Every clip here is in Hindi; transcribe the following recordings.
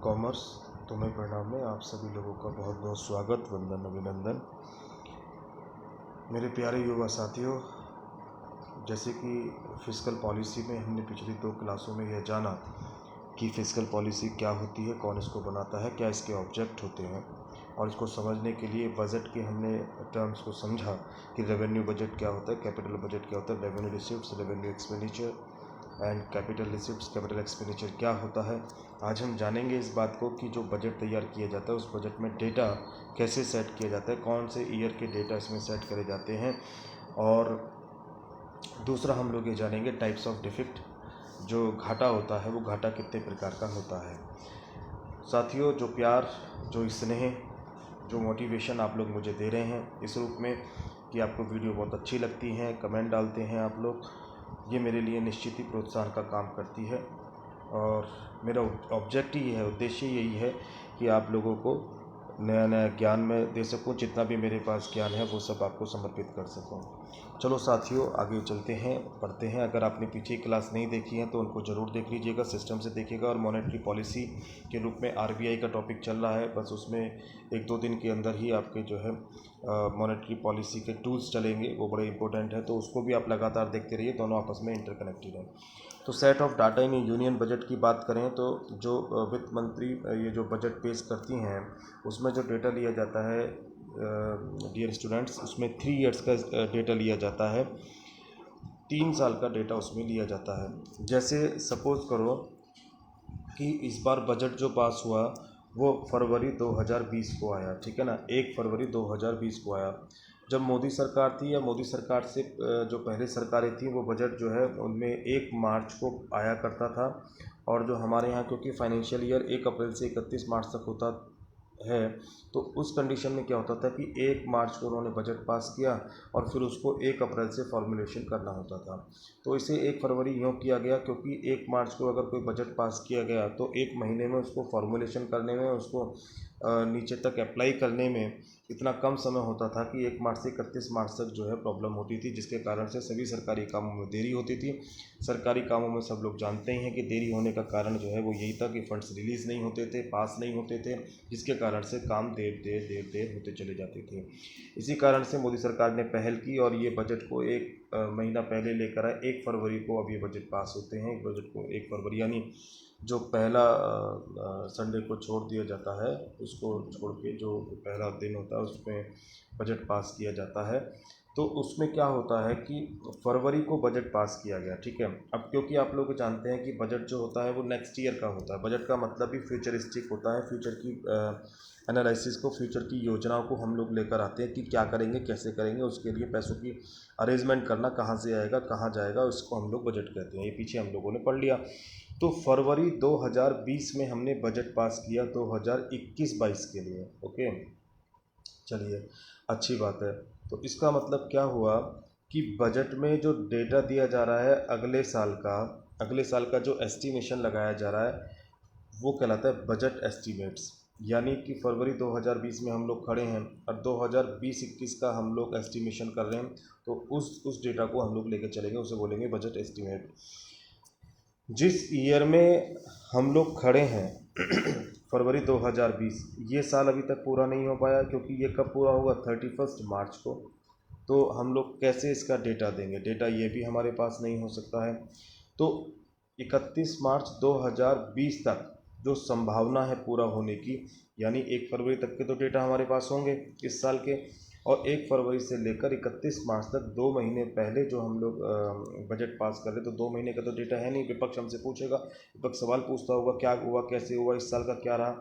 कॉमर्स तुम्हें परिणाम में आप सभी लोगों का बहुत बहुत स्वागत, वंदन, अभिनंदन। मेरे प्यारे युवा साथियों, जैसे कि फिस्कल पॉलिसी में हमने पिछली 2 क्लासों में यह जाना कि फिस्कल पॉलिसी क्या होती है, कौन इसको बनाता है, क्या इसके ऑब्जेक्ट होते हैं, और इसको समझने के लिए बजट के हमने टर्म्स को समझा कि रेवेन्यू बजट क्या होता है, कैपिटल बजट क्या होता है, revenue receipts, revenue expenditure and capital receipts, capital expenditure क्या होता है। आज हम जानेंगे इस बात को कि जो बजट तैयार किया जाता है उस बजट में डेटा कैसे सेट किया जाता है, कौन से ईयर के डेटा इसमें सेट करे जाते हैं, और दूसरा हम लोग ये जानेंगे टाइप्स ऑफ डिफिक्ट, जो घाटा होता है वो घाटा कितने प्रकार का होता है। साथियों, जो प्यार, जो स्नेह, जो मोटिवेशन आप लोग मुझे दे रहे हैं इस रूप में कि आपको वीडियो बहुत अच्छी लगती है, कमेंट डालते हैं आप लोग, ये मेरे लिए निश्चित ही प्रोत्साहन का काम करती है। और मेरा ऑब्जेक्ट ही है, उद्देश्य यही है कि आप लोगों को नया नया ज्ञान मैं दे सकूं, जितना भी मेरे पास ज्ञान है वो सब आपको समर्पित कर सकूं। चलो साथियों, आगे चलते हैं, पढ़ते हैं। अगर आपने पीछे क्लास नहीं देखी है तो उनको ज़रूर देख लीजिएगा, सिस्टम से देखिएगा। और मॉनेटरी पॉलिसी के रूप में आरबीआई का टॉपिक चल रहा है, बस उसमें 1-2 दिन के अंदर ही आपके जो है मॉनेटरी पॉलिसी के टूल्स चलेंगे, वो बड़े इंपॉर्टेंट है, तो उसको भी आप लगातार देखते रहिए, दोनों आपस में इंटरकनेक्टेड हैं। तो set of data in union budget की बात करें तो जो वित्त मंत्री ये जो बजट पेश करती हैं उसमें जो डेटा लिया जाता है डियर स्टूडेंट्स, उसमें 3 ईयर्स का डेटा लिया जाता है, 3 साल का डेटा उसमें लिया जाता है। जैसे सपोज़ करो कि इस बार बजट जो पास हुआ वो फरवरी 2020 को आया, ठीक है ना, 1 फरवरी 2020 को आया। जब मोदी सरकार थी या मोदी सरकार से जो पहले सरकारें थी वो बजट जो है उनमें 1 मार्च को आया करता था। और जो हमारे यहाँ क्योंकि फाइनेंशियल ईयर 1 अप्रैल से 31 मार्च तक होता है, तो उस कंडीशन में क्या होता था कि 1 मार्च को उन्होंने बजट पास किया और फिर उसको 1 अप्रैल से फॉर्मुलेशन करना होता था। तो इसे 1 फरवरी यूँ किया गया क्योंकि 1 मार्च को अगर कोई बजट पास किया गया तो 1 महीने में उसको फॉर्मुलेशन करने में, उसको नीचे तक अप्लाई करने में इतना कम समय होता था कि 1 मार्च से 31 मार्च तक जो है प्रॉब्लम होती थी, जिसके कारण से सभी सरकारी कामों में देरी होती थी। सरकारी कामों में सब लोग जानते ही हैं कि देरी होने का कारण जो है वो यही था कि फंड्स रिलीज़ नहीं होते थे, पास नहीं होते थे, जिसके कारण से काम देर होते चले जाते थे। इसी कारण से मोदी सरकार ने पहल की और ये बजट को 1 महीना पहले लेकर आए। 1 फरवरी को अब ये बजट पास होते हैं। बजट को 1 फरवरी यानी जो पहला संडे को छोड़ दिया जाता है, उसको छोड़ के जो पहला दिन होता है उसमें बजट पास किया जाता है। तो उसमें क्या होता है कि फरवरी को बजट पास किया गया, ठीक है। अब क्योंकि आप लोग जानते हैं कि बजट जो होता है वो नेक्स्ट ईयर का होता है, बजट का मतलब भी फ्यूचरिस्टिक होता है, फ्यूचर की एनालिसिस को, फ्यूचर की योजनाओं को हम लोग लेकर आते हैं कि क्या करेंगे, कैसे करेंगे, उसके लिए पैसों की अरेंजमेंट करना, कहाँ से आएगा, कहाँ जाएगा, उसको हम लोग बजट कहते हैं। ये पीछे हम लोगों ने पढ़ लिया। तो फरवरी 2020 में हमने बजट पास किया 2021-22 के लिए, ओके। चलिए, अच्छी बात है। तो इसका मतलब क्या हुआ कि बजट में जो डेटा दिया जा रहा है अगले साल का जो एस्टिमेशन लगाया जा रहा है वो कहलाता है बजट एस्टिमेट्स। यानी कि फरवरी 2020 में हम लोग खड़े हैं और 2020-21 का हम लोग एस्टिमेशन कर रहे हैं, तो उस डेटा को हम लोग लेकर चलेंगे, उसे बोलेंगे बजट एस्टिमेट। जिस ईयर में हम लोग खड़े हैं फरवरी 2020, ये साल अभी तक पूरा नहीं हो पाया क्योंकि ये कब पूरा होगा, 31 मार्च को। तो हम लोग कैसे इसका डेटा देंगे, डेटा ये भी हमारे पास नहीं हो सकता है। तो 31 मार्च 2020 तक जो संभावना है पूरा होने की, यानी 1 फरवरी तक के तो डेटा हमारे पास होंगे इस साल के, और 1 फरवरी से लेकर 31 मार्च तक 2 महीने पहले जो हम लोग बजट पास कर रहे, तो 2 महीने का तो डेटा है नहीं। विपक्ष हमसे पूछेगा, विपक्ष सवाल पूछता होगा क्या हुआ, कैसे हुआ, इस साल का क्या रहा।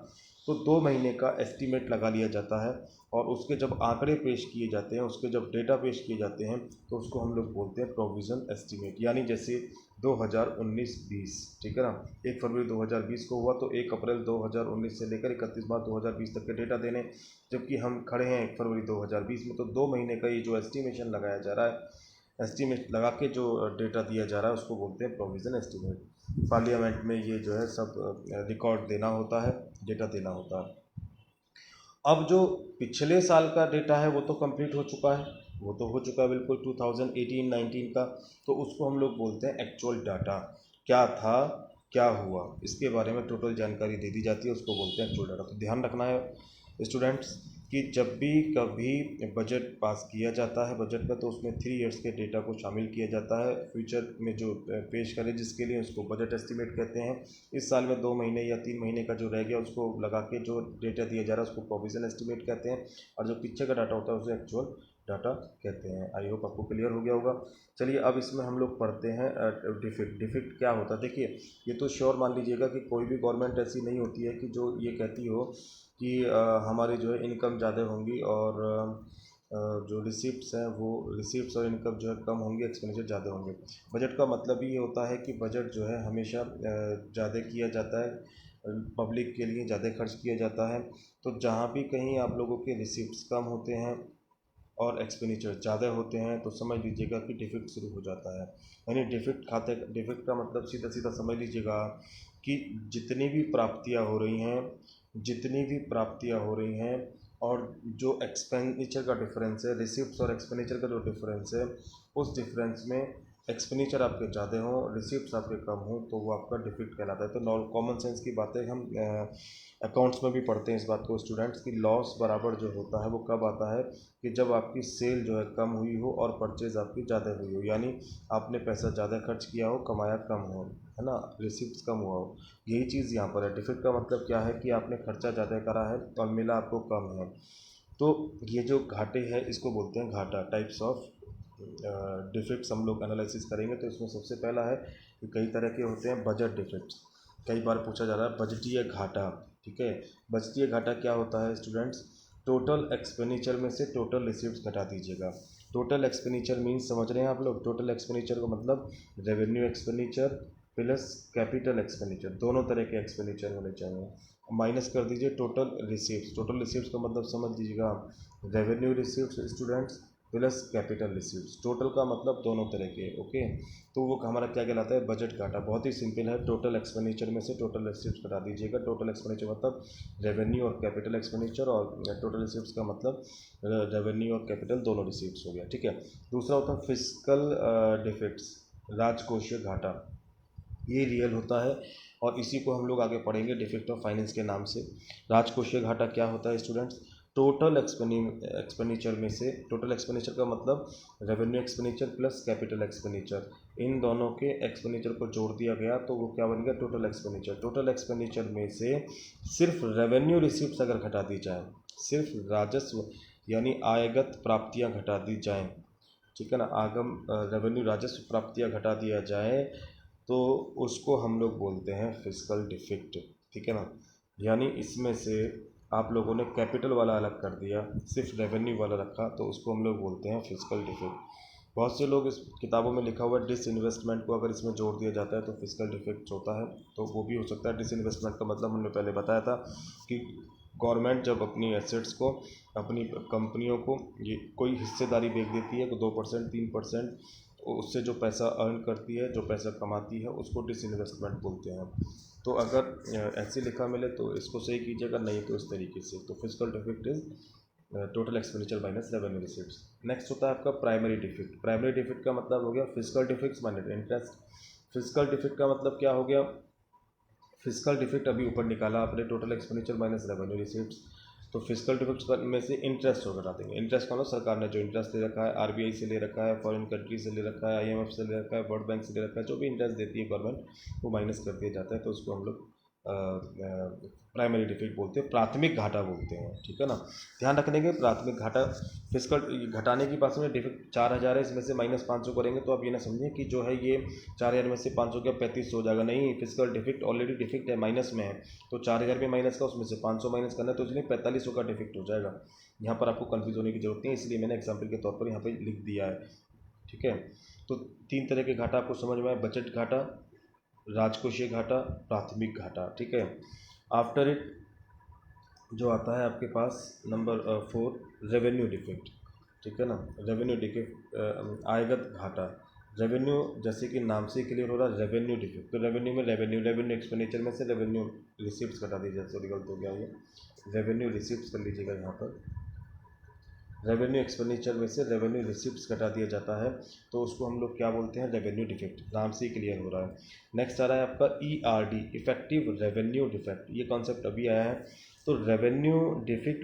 तो 2 महीने का एस्टीमेट लगा लिया जाता है और उसके जब आंकड़े पेश किए जाते हैं, उसके जब डेटा पेश किए जाते हैं, तो उसको हम लोग बोलते हैं प्रोविज़न एस्टीमेट। यानी जैसे 2019-20, ठीक है ना, 1 फरवरी 2020 को हुआ तो 1 अप्रैल 2019 से लेकर 31 मार्च 2020 तक के डेटा देने, जबकि हम खड़े हैं 1 फरवरी 2020 में, तो 2 महीने का ये जो एस्टिमेशन लगाया जा रहा है, एस्टिमेट लगा के जो डेटा दिया जा रहा है उसको बोलते हैं प्रोविज़न एस्टिमेट। पार्लियामेंट में ये जो है सब रिकॉर्ड देना होता है, डेटा देना होता है। अब जो पिछले साल का डेटा है वो तो कंप्लीट हो चुका है, वो तो हो चुका है बिल्कुल 2018-19 का, तो उसको हम लोग बोलते हैं एक्चुअल डाटा। क्या था क्या हुआ, इसके बारे में टोटल जानकारी दे दी जाती है, उसको बोलते हैं एक्चुअल डाटा। तो ध्यान रखना है स्टूडेंट्स कि जब भी कभी बजट पास किया जाता है बजट में, तो उसमें 3 ईयर्स के डेटा को शामिल किया जाता है। फ्यूचर में जो पेश करे जिसके लिए, उसको बजट एस्टिमेट कहते हैं। इस साल में 2 महीने या 3 महीने का जो रह गया उसको लगा के जो डेटा दिया जा रहा है उसको प्रोविजन एस्टिमेट कहते हैं, और जो पीछे का डाटा होता है उसे एक्चुअल डाटा कहते हैं। आई होप आपको क्लियर हो गया होगा। चलिए अब इसमें हम लोग पढ़ते हैं डिफिक्ट। डिफिक्ट क्या होता है? देखिए, ये तो श्योर मान लीजिएगा कि कोई भी गवर्नमेंट ऐसी नहीं होती है कि जो ये कहती हो कि हमारी जो है इनकम ज़्यादा होंगी और जो रिसिप्ट्स हैं वो रिसिप्ट्स और इनकम जो है कम होंगी, एक्सपेंडिचर ज़्यादा होंगे। बजट का मतलब ये होता है कि बजट जो है हमेशा ज़्यादा किया जाता है, पब्लिक के लिए ज़्यादा खर्च किया जाता है। तो जहाँ भी कहीं आप लोगों के रिसिप्ट्स कम होते हैं और एक्सपेंडिचर ज़्यादा होते हैं तो समझ लीजिएगा कि डिफिक्ट शुरू हो जाता है। यानी डिफिक्ट का मतलब सीधा सीधा समझ लीजिएगा कि जितनी भी प्राप्तियाँ हो रही हैं और जो एक्सपेंडिचर का डिफरेंस है, रिसिप्ट्स और एक्सपेंडिचर का जो डिफरेंस है, उस डिफरेंस में एक्सपेंडिचर आपके ज़्यादा हों, रिसिप्ट्स आपके कम हों, तो वो आपका डिफिक्ट कहलाता है। तो कॉमन सेंस की बातें हम अकाउंट्स में भी पढ़ते हैं इस बात को स्टूडेंट्स, की लॉस बराबर जो होता है वो कब आता है कि जब आपकी सेल जो है कम हुई हो और परचेज आपकी ज़्यादा हुई हो, यानी आपने पैसा ज़्यादा खर्च किया हो, कमाया कम हो, है ना, रिसिप्ट्स कम हुआ हो। यही चीज़ यहाँ पर है। डिफिक्ट का मतलब क्या है कि आपने खर्चा ज़्यादा करा है और मिला आपको कम है। तो ये जो घाटे हैं इसको बोलते हैं घाटा। टाइप्स ऑफ डिफिक्ट्स हम लोग एनालिसिस करेंगे। तो इसमें सबसे पहला है कि कई तरह के होते हैं बजट डिफिक्ट्स। कई बार पूछा जा रहा है बजटीय घाटा। ठीक है, बजटीय घाटा क्या होता है स्टूडेंट्स? टोटल एक्सपेंडिचर में से टोटल रिसिप्ट्स घटा दीजिएगा। टोटल एक्सपेंडिचर मीन्स समझ रहे हैं आप लोग? टोटल एक्सपेंडिचर का मतलब revenue expenditure plus capital expenditure, दोनों तरह के एक्सपेंडिचर होने चाहिए। माइनस कर दीजिए टोटल रिसीप्ट्स। टोटल रिसीप्ट्स का मतलब समझ लीजिएगा revenue receipts students plus capital receipts. Total का मतलब दोनों तरह के। ओके, तो वो हमारा क्या कहलाता है? बजट घाटा। बहुत ही सिंपल है, टोटल एक्सपेंडिचर में से टोटल रिसीप्ट्स घटा दीजिएगा। टोटल एक्सपेंडिचर मतलब रेवेन्यू और कैपिटल एक्सपेंडिचर, और टोटल रिसीप्ट्स का मतलब रेवेन्यू और कैपिटल दोनों रिसीप्ट्स हो गया। ठीक है, दूसरा होता है फिस्कल डिफिक्ट्स, राजकोषीय घाटा। ये रियल होता है और इसी को हम लोग आगे पढ़ेंगे डिफिक्ट ऑफ फाइनेंस के नाम से। राजकोषीय घाटा क्या होता है स्टूडेंट्स? टोटल एक्सपेंडिचर में से, टोटल एक्सपेंडिचर का मतलब revenue expenditure plus capital expenditure, इन दोनों के एक्सपेंडिचर को जोड़ दिया गया तो वो क्या बन गया? Total expenditure. टोटल एक्सपेंडिचर में से सिर्फ रेवेन्यू रिसिप्ट्स अगर घटा दी जाए, सिर्फ राजस्व यानी आयगत प्राप्तियाँ घटा दी जाएँ, ठीक है ना, रेवेन्यू राजस्व प्राप्तियाँ घटा दिया जाए तो उसको हम लोग बोलते हैं फिस्कल डिफिक्ट। ठीक है ना, यानी इसमें से आप लोगों ने कैपिटल वाला अलग कर दिया, सिर्फ रेवेन्यू वाला रखा, तो उसको हम लोग बोलते हैं फिस्कल डिफिक्ट। बहुत से लोग इस किताबों में लिखा हुआ है डिसइन्वेस्टमेंट को अगर इसमें जोड़ दिया जाता है तो फिस्कल डिफिक्ट होता है, तो वो भी हो सकता है। डिसइन्वेस्टमेंट का मतलब हमने पहले बताया था कि गवर्नमेंट जब अपनी एसेट्स को, अपनी कंपनियों को ये कोई हिस्सेदारी बेच देती है तो 2% 3% उससे जो पैसा अर्न करती है, जो पैसा कमाती है, उसको डिसइन्वेस्टमेंट बोलते हैं। तो अगर ऐसे लिखा मिले तो इसको सही कीजिएगा, नहीं तो इस तरीके से। तो fiscal deficit is total expenditure minus revenue receipts. Next होता है आपका प्राइमरी डिफिक्ट। प्राइमरी डिफिक्ट का मतलब हो गया fiscal deficits minus interest. Fiscal deficit का मतलब क्या हो गया? फिस्कल डिफिक्ट अभी ऊपर निकाला आपने, total expenditure minus revenue receipts. तो फिस्कल डिफिक्ट्स में से इंटरेस्ट को घटा देंगे। इंटरेस्ट का मतलब सरकार ने जो इंटरेस्ट दे रखा है, आरबीआई से ले रखा है, फॉरेन कंट्री से ले रखा है, आईएमएफ से ले रखा है, वर्ल्ड बैंक से ले रखा है, जो भी इंटरेस्ट देती है गवर्नमेंट वो माइनस कर दिया जाता है, तो उसको हम लोग प्राइमरी डिफिक्ट बोलते हैं, प्राथमिक घाटा बोलते हैं। ठीक है ना, ध्यान रखने के प्राथमिक घाटा। फिस्कल घटाने की बात में डिफिक्ट 4000 है, इसमें से -500 करेंगे तो आप ये ना समझें कि जो है ये 4000 में से 500 क्या 3500 हो जाएगा। नहीं, फिस्कल डिफिक्ट ऑलरेडी डिफिक्ट है, माइनस में है, तो 4000 में माइनस का, उसमें से 500 माइनस करना है, तो इसलिए 4500 का डिफिक्ट हो जाएगा। यहाँ पर आपको कन्फ्यूज होने की जरूरत नहीं है, इसलिए मैंने एग्जाम्पल के तौर पर यहाँ पर लिख दिया है। ठीक है, तो 3 तरह के घाटा आपको समझ में आए, बजट घाटा, राजकोषीय घाटा, प्राथमिक घाटा। ठीक है, आफ्टर इट जो आता है आपके पास नंबर 4 रेवेन्यू डिफिक्ट। ठीक है ना, रेवेन्यू डिफिक्ट आयगत घाटा। रेवेन्यू जैसे कि नाम से क्लियर हो रहा है, रेवेन्यू डिफिक्ट, तो रेवेन्यू में रेवेन्यू एक्सपेंडिचर में से रेवेन्यू रिसिप्ट्स घटा दीजिए। सॉरी गलत हो गया ये, रेवेन्यू रिसिप्ट्स कर लीजिएगा यहाँ पर। रेवेन्यू एक्सपेंडिचर में से रेवेन्यू रिसिप्ट्स घटा दिया जाता है, तो उसको हम लोग क्या बोलते हैं, रेवेन्यू डिफेक्ट। नाम से ही क्लियर हो रहा है। नेक्स्ट आ रहा है आपका ERD, इफेक्टिव रेवेन्यू डिफेक्ट। ये कॉन्सेप्ट अभी आया है। तो रेवेन्यू डिफेक्ट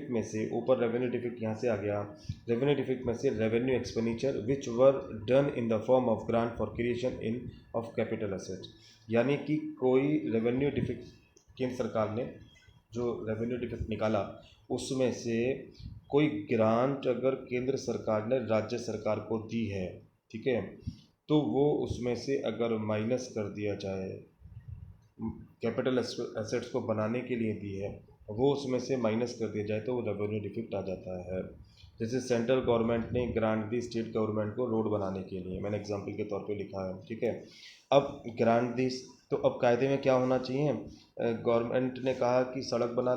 में से ऊपर रेवेन्यू डिफेक्ट यहाँ से आ गया। रेवेन्यू डिफेक्ट में से revenue expenditure which were done in the form of grant for creation in of capital asset, यानी कि कोई रेवेन्यू डिफेक्ट केंद्र सरकार ने जो रेवेन्यू डिफेक्ट निकाला उसमें से कोई ग्रांट अगर केंद्र सरकार ने राज्य सरकार को दी है, ठीक है, तो वो उसमें से अगर माइनस कर दिया जाए, कैपिटल एसेट्स को बनाने के लिए दी है, वो उसमें से माइनस कर दिया जाए तो वो रेवेन्यू डिफेक्ट आ जाता है। जैसे सेंट्रल गवर्नमेंट ने ग्रांट दी स्टेट गवर्नमेंट को रोड बनाने के लिए, मैंने एग्जांपल के तौर पे लिखा है, ठीक है। अब ग्रांट दी, तो अब कायदे में क्या होना चाहिए, गवर्नमेंट ने कहा कि सड़क बना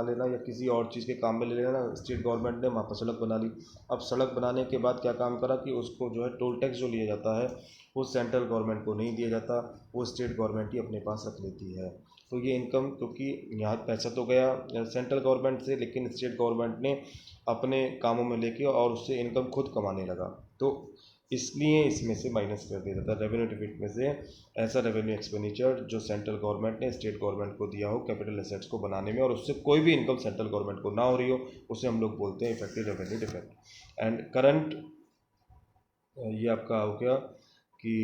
लेना या किसी और चीज़ के काम में ले लेना, स्टेट गवर्नमेंट ने वहाँ पर सड़क बना ली। अब सड़क बनाने के बाद क्या काम करा कि उसको जो है टोल टैक्स जो लिया जाता है वो सेंट्रल गवर्नमेंट को नहीं दिया जाता, वो स्टेट गवर्नमेंट ही अपने पास रख लेती है। तो ये इनकम, क्योंकि यहाँ पैसा तो गया सेंट्रल गवर्नमेंट से, लेकिन स्टेट गवर्नमेंट ने अपने कामों में लेके और उससे इनकम खुद कमाने लगा, तो इसलिए इसमें से माइनस कर दिया जाता है रेवेन्यू डिफिट में से ऐसा रेवेन्यू एक्सपेंडिचर जो सेंट्रल गवर्नमेंट ने स्टेट गवर्नमेंट को दिया हो कैपिटल एसेट्स को बनाने में और उससे कोई भी इनकम सेंट्रल गवर्नमेंट को ना हो रही हो, उसे हम लोग बोलते हैं effective revenue defect. And current, ये आपका हो गया कि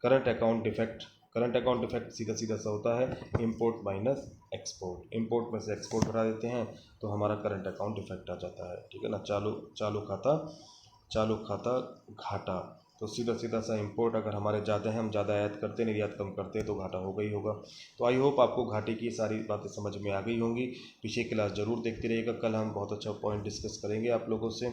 current account defect. Current account defect सीधा सीधा सा होता है इंपोर्ट माइनस एक्सपोर्ट। इंपोर्ट में से एक्सपोर्ट बढ़ा देते हैं तो हमारा करंट अकाउंट डिफेक्ट आ जाता है, ठीक है ना। चालू खाता घाटा, तो सीधा सीधा सा इंपोर्ट अगर हमारे ज़्यादा है, हम ज़्यादा आयात करते हैं, निर्यात कम करते हैं, तो घाटा होगा ही होगा। तो आई होप आपको घाटे की सारी बातें समझ में आ गई होंगी। पीछे क्लास ज़रूर देखते रहिएगा, कल हम बहुत अच्छा पॉइंट डिस्कस करेंगे आप लोगों से।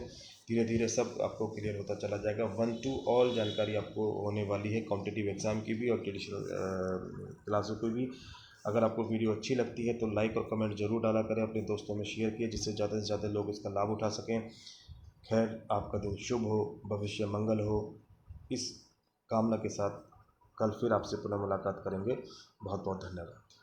धीरे धीरे सब आपको क्लियर होता चला जाएगा। 1 to ऑल जानकारी आपको होने वाली है कॉम्पिटिटिव एग्ज़ाम की भी और ट्रेडिशनल क्लासों की भी। अगर आपको वीडियो अच्छी लगती है तो लाइक और कमेंट जरूर डाला करें, अपने दोस्तों में शेयर किए जिससे ज़्यादा से ज़्यादा लोग इसका लाभ उठा सकें। खैर, आपका दिन शुभ हो, भविष्य मंगल हो, इस कामना के साथ कल फिर आपसे पुनः मुलाकात करेंगे। बहुत बहुत धन्यवाद।